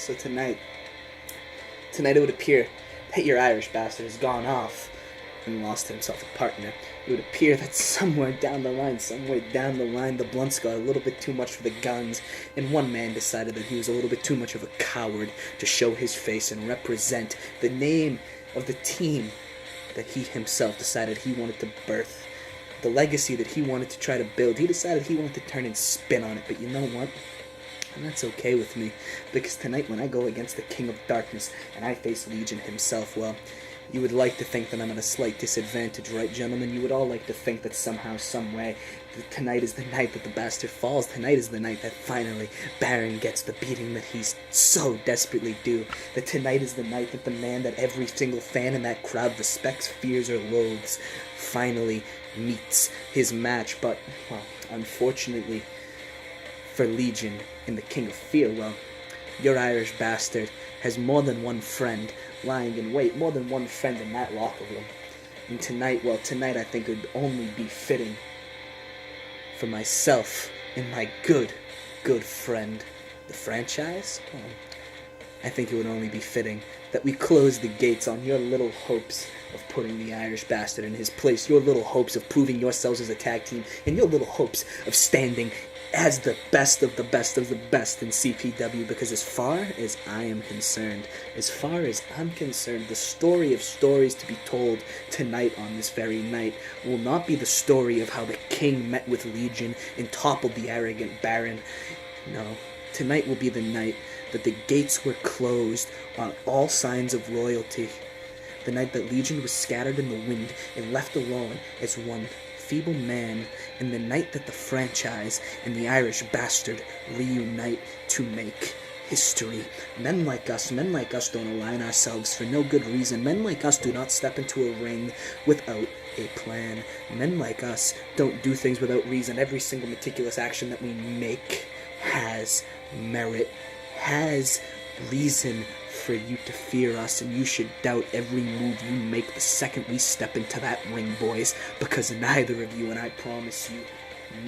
So tonight it would appear that your Irish bastard has gone off and lost himself a partner. It would appear that somewhere down the line, the blunts got a little bit too much for the guns, and one man decided that he was a little bit too much of a coward to show his face and represent the name of the team that he himself decided he wanted to birth, the legacy that he wanted to try to build. He decided he wanted to turn and spin on it, but you know what? And that's okay with me, because tonight when I go against the King of Darkness and I face Legion himself, well, you would like to think that I'm at a slight disadvantage, right, gentlemen? You would all like to think that somehow, some way, that tonight is the night that the bastard falls. Tonight is the night that finally Baron gets the beating that he's so desperately due. That tonight is the night that the man that every single fan in that crowd respects, fears, or loathes finally meets his match. But, well, unfortunately for Legion and the King of Fear, well, your Irish bastard has more than one friend lying in wait, more than one friend in that locker room. And tonight I think it would only be fitting for myself and my good friend, the franchise. I think it would only be fitting that we close the gates on your little hopes of putting the Irish bastard in his place, your little hopes of proving yourselves as a tag team, and your little hopes of standing as the best of the best of the best in CPW, because as far as I'm concerned, the story of stories to be told tonight on this very night will not be the story of how the King met with Legion and toppled the arrogant Baron. No, tonight will be the night that the gates were closed on all signs of royalty. The night that Legion was scattered in the wind and left alone as one feeble man, and the night that the franchise and the Irish bastard reunite to make history. Men like us don't align ourselves for no good reason. Men like us do not step into a ring without a plan. Men like us don't do things without reason. Every single meticulous action that we make has merit, has reason for you to fear us, and you should doubt every move you make the second we step into that ring, boys, because neither of you, and I promise you,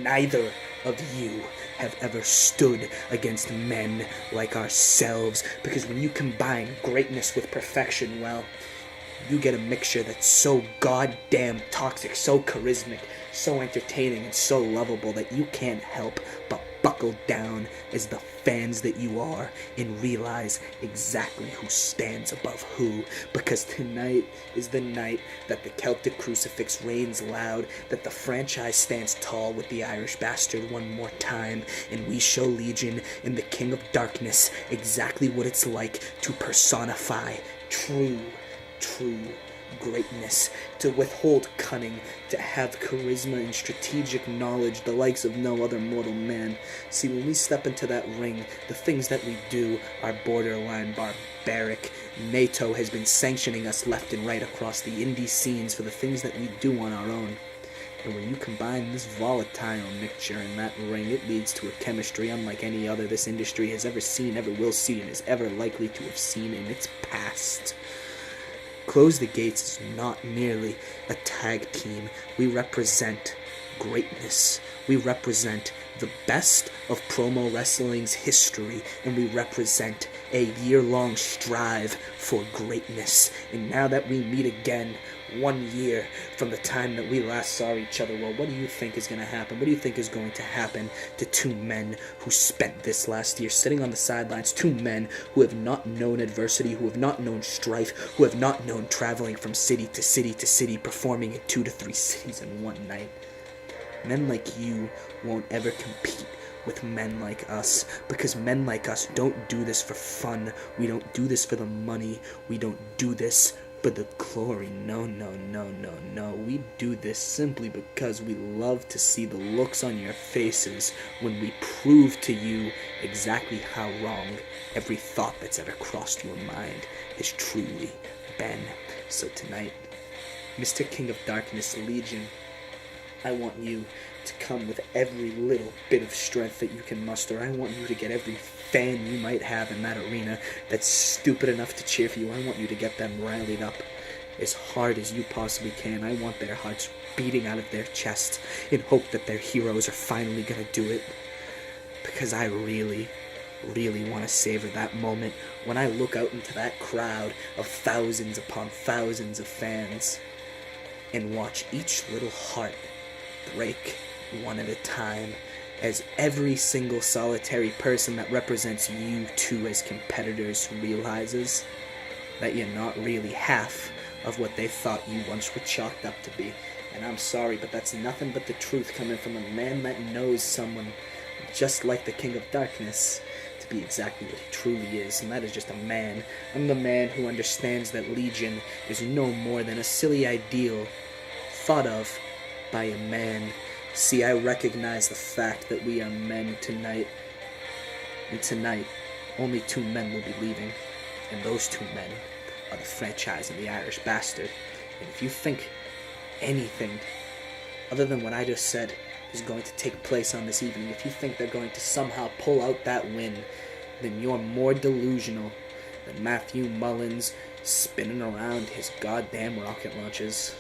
neither of you have ever stood against men like ourselves, because when you combine greatness with perfection, well, you get a mixture that's so goddamn toxic, so charismatic, so entertaining, and so lovable that you can't help but buckle down as the fans that you are and realize exactly who stands above who, because tonight is the night that the Celtic crucifix reigns loud, that the franchise stands tall with the Irish bastard one more time, and we show Legion and the King of Darkness exactly what it's like to personify true greatness, to withhold cunning, to have charisma and strategic knowledge, the likes of no other mortal man. See, when we step into that ring, the things that we do are borderline barbaric. NATO has been sanctioning us left and right across the indie scenes for the things that we do on our own. And when you combine this volatile mixture in that ring, it leads to a chemistry unlike any other this industry has ever seen, ever will see, and is ever likely to have seen in its past. Close the Gates is not merely a tag team. We represent greatness. We represent the best of promo wrestling's history, and we represent a year-long strive for greatness. And now that we meet again, 1 year from the time that we last saw each other, well, what do you think is going to happen? What do you think is going to happen to two men who spent this last year sitting on the sidelines? Two men who have not known adversity, who have not known strife, who have not known traveling from city to city to city, performing in 2 to 3 cities in one night. Men like you won't ever compete with men like us, because men like us don't do this for fun. We don't do this for the money. We don't do this for the glory. No. We do this simply because we love to see the looks on your faces when we prove to you exactly how wrong every thought that's ever crossed your mind has truly been. So tonight, Mr. King of Darkness, Legion, I want you to come with every little bit of strength that you can muster. I want you to get every fan you might have in that arena that's stupid enough to cheer for you. I want you to get them rallied up as hard as you possibly can. I want their hearts beating out of their chests in hope that their heroes are finally going to do it. Because I really, really want to savor that moment when I look out into that crowd of thousands upon thousands of fans and watch each little heart break one at a time, as every single solitary person that represents you two as competitors realizes that you're not really half of what they thought you once were chalked up to be. And I'm sorry, but that's nothing but the truth coming from a man that knows someone just like the King of Darkness to be exactly what he truly is, and that is just a man. I'm the man who understands that Legion is no more than a silly ideal thought of by a man. See, I recognize the fact that we are men tonight, and tonight only 2 men will be leaving, and those 2 men are the franchise and the Irish Bastard. And if you think anything other than what I just said is going to take place on this evening, if you think they're going to somehow pull out that win, then you're more delusional than Matthew Mullins spinning around his goddamn rocket launches.